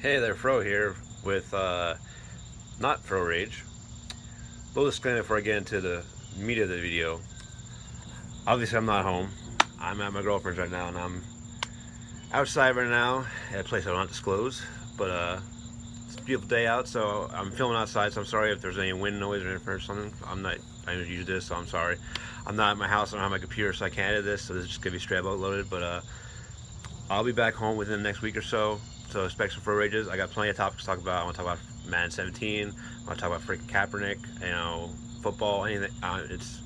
Hey there, Fro here with not Fro Rage. Little disclaimer before I get into the meat of the video. Obviously, I'm not home. I'm at my girlfriend's right now, and I'm outside right now at a place I don't have to disclose. But it's a beautiful day out, so I'm filming outside. So I'm sorry if there's any wind noise or anything or something. I don't use this, so I'm sorry. I'm not at my house. I don't have my computer, so I can't edit this. So this is just gonna be straight uploaded. But I'll be back home within the next week or so. So expect some Fro Rages. I got plenty of topics to talk about. I want to talk about Madden 17. I want to talk about freaking Kaepernick, football, anything. It's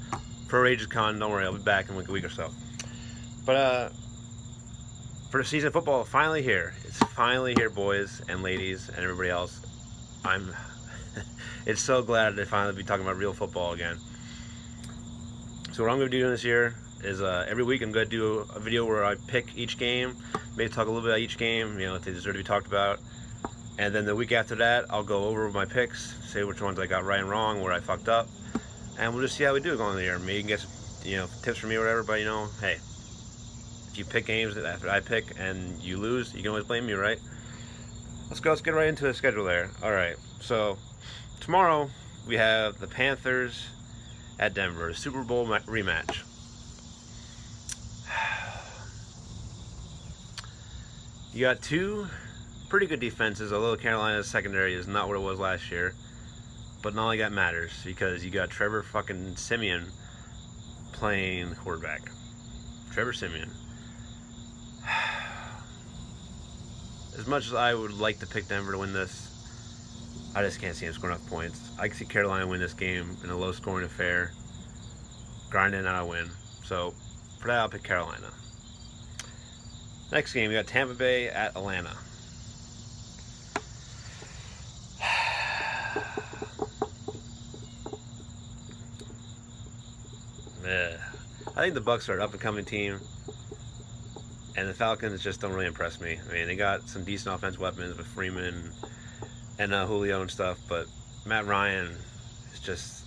Fro Rages con. Don't worry, I'll be back in like a week or so. But for the season of football, finally here. It's finally here, boys and ladies and everybody else. It's so glad to finally be talking about real football again. So what I'm going to be doing this year is every week I'm going to do a video where I pick each game, maybe talk a little bit about each game, if they deserve to be talked about. And then the week after that, I'll go over my picks, say which ones I got right and wrong, where I fucked up, and we'll just see how we do going in the year. Maybe you can get some, tips from me or whatever. But hey, if you pick games after I pick and you lose, you can always blame me, right? Let's get right into the schedule there. All right, so tomorrow we have the Panthers at Denver, Super Bowl rematch. You got two pretty good defenses, although Carolina's secondary is not what it was last year. But not only that matters, because you got Trevor fucking Siemian playing quarterback. Trevor Siemian. As much as I would like to pick Denver to win this, I just can't see him scoring enough points. I can see Carolina win this game in a low-scoring affair, grinding out a win. So for that, I'll pick Carolina. Next game, we got Tampa Bay at Atlanta. I think the Bucs are an up-and-coming team, and the Falcons just don't really impress me. I mean, they got some decent offensive weapons with Freeman and Julio and stuff, but Matt Ryan is just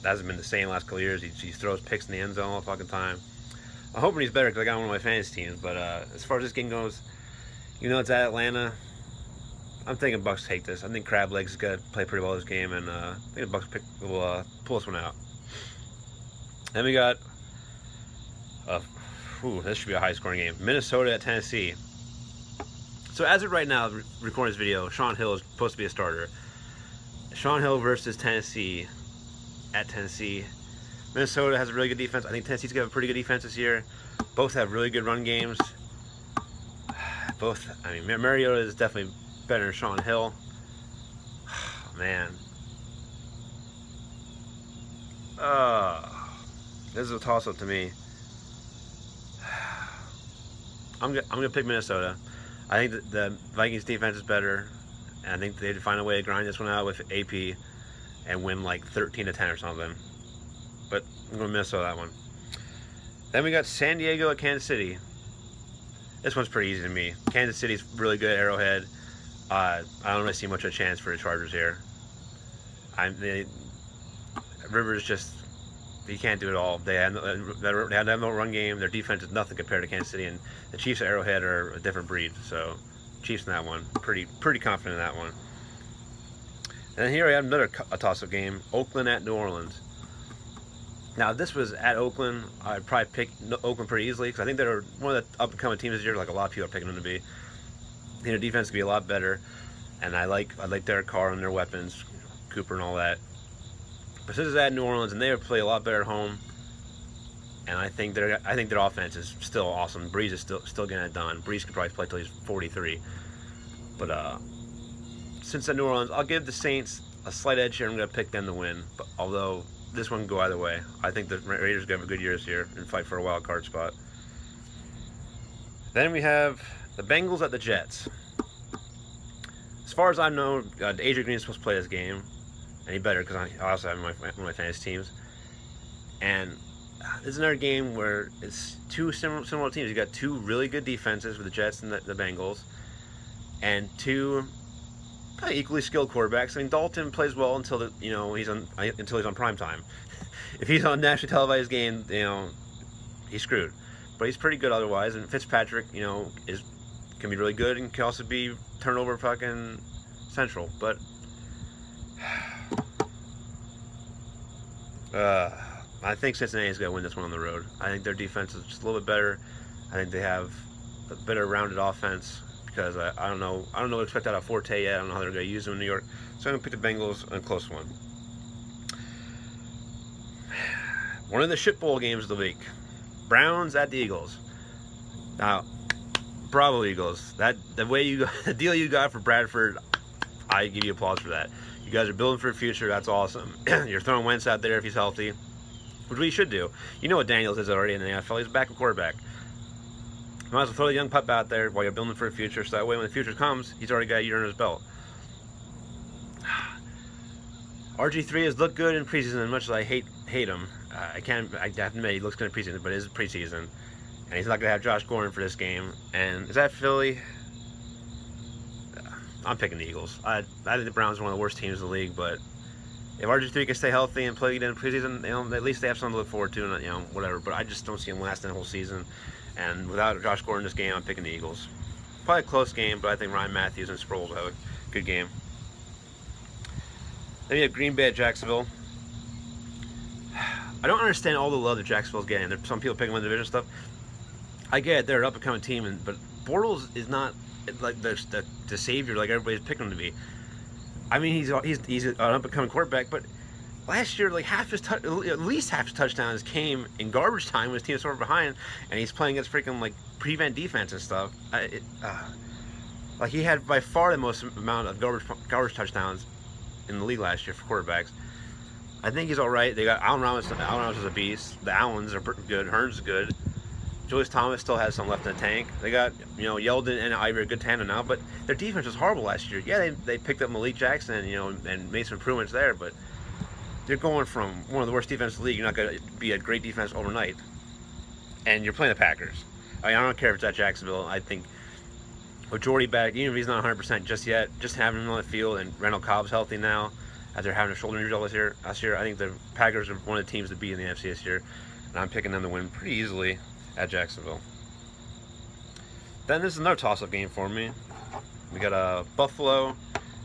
hasn't been the same last couple of years. He throws picks in the end zone all the fucking time. I'm hoping he's better because I got one of my fantasy teams. But as far as this game goes, it's at Atlanta. I'm thinking Bucs take this. I think Crablegs is going to play pretty well this game, and I think the Bucs will pull this one out. Then we got, this should be a high-scoring game. Minnesota at Tennessee. So as of right now, recording this video, Sean Hill is supposed to be a starter. Sean Hill versus Tennessee at Tennessee. Minnesota has a really good defense. I think Tennessee's going to have a pretty good defense this year. Both have really good run games. Mariota is definitely better than Sean Hill. Man. This is a toss-up to me. I'm gonna pick Minnesota. I think the Vikings defense is better, and I think they'd find a way to grind this one out with AP and win like 13-10 or something. But I'm going to Minnesota that one. Then we got San Diego at Kansas City. This one's pretty easy to me. Kansas City's really good at Arrowhead. I don't really see much of a chance for the Chargers here. Rivers just, he can't do it all. They have no run game. Their defense is nothing compared to Kansas City, and the Chiefs at Arrowhead are a different breed. So Chiefs in that one. Pretty confident in that one. And then here we have another toss-up game. Oakland at New Orleans. Now, if this was at Oakland, I'd probably pick Oakland pretty easily because I think they're one of the up-and-coming teams this year, like a lot of people are picking them to be. I think their defense could be a lot better, and I like Derek Carr and their weapons, Cooper and all that. But since it's at New Orleans, and they play a lot better at home, and I think their offense is still awesome. Breeze is still getting it done. Breeze could probably play till he's 43. But since at New Orleans, I'll give the Saints a slight edge here. I'm going to pick them to win, but although this one can go either way. I think the Raiders are going to have a good year this year and fight for a wild card spot. Then we have the Bengals at the Jets. As far as I know, Adrian Green is supposed to play this game, and he better because I also have one of my fantasy teams. And this is another game where it's two similar teams. You got two really good defenses with the Jets and the Bengals, and two probably equally skilled quarterbacks. I mean, Dalton plays well until he's on prime time. If he's on nationally televised game, he's screwed. But he's pretty good otherwise. And Fitzpatrick, is can be really good and can also be turnover fucking central. But I think Cincinnati's going to win this one on the road. I think their defense is just a little bit better. I think they have a better rounded offense because I don't know what to expect out of Forte yet. I don't know how they're going to use him in New York. So I'm going to pick the Bengals in a close one. One of the shit bowl games of the week. Browns at the Eagles. Now, bravo Eagles. The deal you got for Bradford, I give you applause for that. You guys are building for the future. That's awesome. You're throwing Wentz out there if he's healthy, which we should do. You know what Daniels is already in the NFL. He's a backup quarterback. You might as well throw the young pup out there while you're building for the future, so that way when the future comes, he's already got a year under his belt. RG3 has looked good in preseason, as much as I hate him. I have to admit he looks good in preseason, but it is preseason. And he's not going to have Josh Gordon for this game. And is that Philly? I'm picking the Eagles. I think the Browns are one of the worst teams in the league, but if RG3 can stay healthy and play in preseason, at least they have something to look forward to, and whatever. But I just don't see him lasting the whole season. And without Josh Gordon in this game, I'm picking the Eagles. Probably a close game, but I think Ryan Matthews and Sproles will have a good game. Then you have Green Bay at Jacksonville. I don't understand all the love that Jacksonville's getting. Some people picking them in the division stuff. I get it, they're an up-and-coming team, but Bortles is not like the savior like everybody's picking him to be. I mean, he's an up-and-coming quarterback, but last year, like at least half his touchdowns came in garbage time when his team was sort of behind, and he's playing against freaking like prevent defense and stuff. Like he had by far the most amount of garbage touchdowns in the league last year for quarterbacks. I think he's all right. They got Allen Robinson. Allen Robinson is a beast. The Allens are good. Hearns is good. Julius Thomas still has some left in the tank. They got Yeldon and Ivy a good tandem now, but their defense was horrible last year. Yeah, they picked up Malik Jackson, and made some improvements there, but they're going from one of the worst defenses in the league. You're not going to be a great defense overnight, and you're playing the Packers. I don't care if it's at Jacksonville. I think with Jordy back, even if he's not 100% just yet, just having him on the field, and Randall Cobb's healthy now after having a shoulder injury last year, I think the Packers are one of the teams to beat in the NFC this year, and I'm picking them to win pretty easily at Jacksonville. Then this is another toss-up game for me. We got Buffalo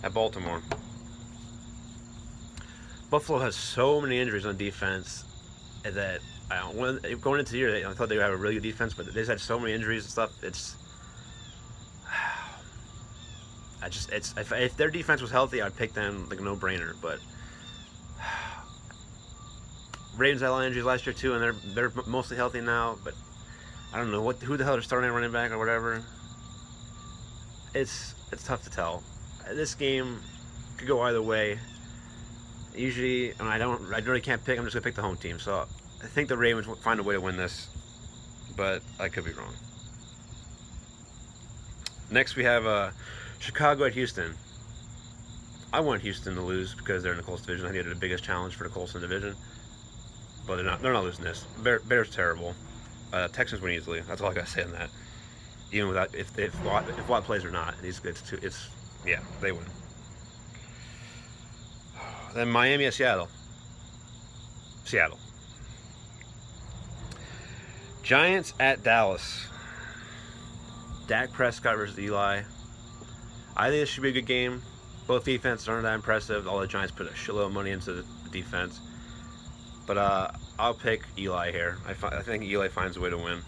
at Baltimore. Buffalo has so many injuries on defense that going into the year, I thought they would have a really good defense, but they just had so many injuries and stuff. If their defense was healthy, I'd pick them like a no-brainer. But Ravens had a lot of injuries last year too, and they're mostly healthy now. But I don't know who the hell they're starting at running back or whatever. It's tough to tell. This game could go either way. Usually, and I really can't pick. I'm just gonna pick the home team. So I think the Ravens will find a way to win this, but I could be wrong. Next, we have Chicago at Houston. I want Houston to lose because they're in the Colts division. I think they're the biggest challenge for the Colts in the division, but they're not losing this. Bears terrible. Texans win easily. That's all I gotta say on that. Even without if Watt plays or not, they win. Then Miami at Seattle. Giants at Dallas. Dak Prescott versus Eli. I think this should be a good game. Both defenses aren't that impressive. All the Giants put a shitload of money into the defense. But I'll pick Eli here. I think Eli finds a way to win.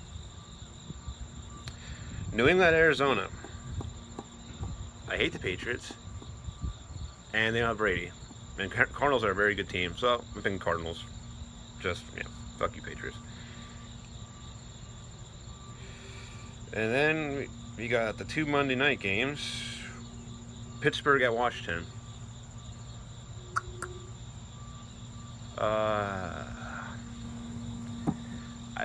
New England at Arizona. I hate the Patriots. And they don't have Brady. And Cardinals are a very good team. So I'm thinking Cardinals. Fuck you, Patriots. And then we got the two Monday night games. Pittsburgh at Washington. I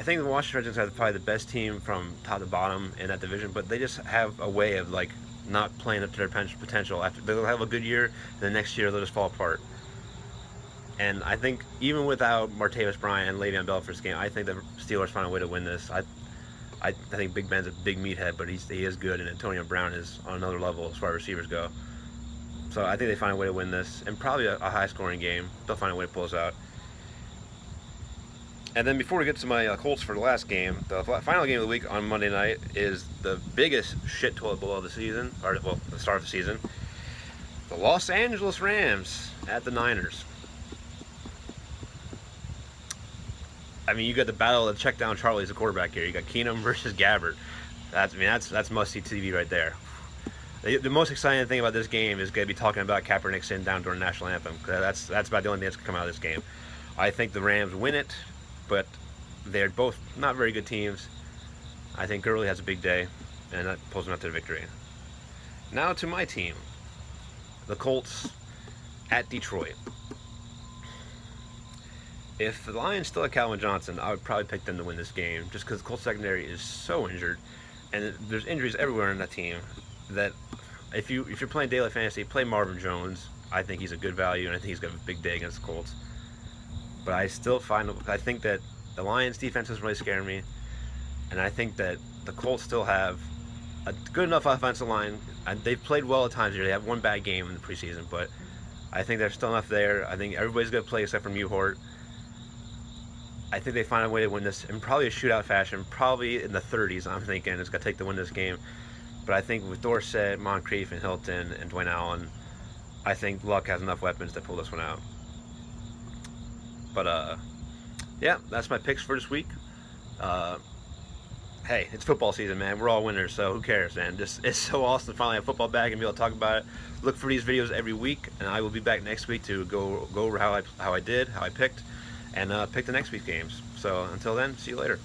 think the Washington Redskins have probably the best team from top to bottom in that division, but they just have a way of not playing up to their potential. After they'll have a good year, and the next year they'll just fall apart. And I think even without Martavis Bryant and Le'Veon Bell for this game, I think the Steelers find a way to win this. I think Big Ben's a big meathead, but he is good, and Antonio Brown is on another level as far as receivers go. So I think they find a way to win this, and probably a high-scoring game. They'll find a way to pull us out. And then before we get to my Colts for the last game, the final game of the week on Monday night is the biggest shit toilet bowl of the season, or well, the start of the season. The Los Angeles Rams at the Niners. I mean, you got the battle of check down Charlie's the quarterback here. You got Keenum versus Gabbard. That's must-see TV right there. The most exciting thing about this game is going to be talking about Kaepernick sitting down during the national anthem. That's about the only thing that's going to come out of this game. I think the Rams win it, but they're both not very good teams. I think Gurley has a big day, and that pulls them out to the victory. Now to my team, the Colts at Detroit. If the Lions still had Calvin Johnson, I would probably pick them to win this game, just because the Colts secondary is so injured, and there's injuries everywhere in that team. That if you're playing daily fantasy, play Marvin Jones. I think he's a good value, and I think he's got a big day against the Colts. But I think that the Lions' defense is really scaring me, and I think that the Colts still have a good enough offensive line. And they've played well at times here. They have one bad game in the preseason, but I think there's still enough there. I think everybody's going to play except for Mewhort. I think they find a way to win this in probably a shootout fashion, probably in the 30s. I'm thinking it's going to take to win this game. But I think with Dorsett, Moncrief, and Hilton, and Dwayne Allen, I think Luck has enough weapons to pull this one out. But, yeah, that's my picks for this week. Hey, it's football season, man. We're all winners, so who cares, man? It's so awesome to finally have football back and be able to talk about it. Look for these videos every week, and I will be back next week to go over how I picked, and pick the next week's games. So until then, see you later.